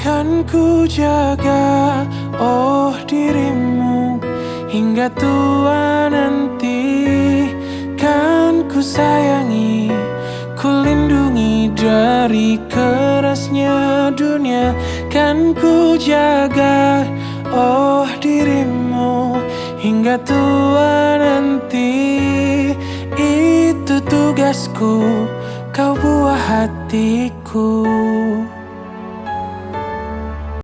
Kan ku jaga, oh dirimu hingga tua nanti. Kan ku sayangi, ku lindungi dari kerasnya dunia. Kan ku jaga, oh dirimu hingga tua nanti. Itu tugasku, kau buah hatiku.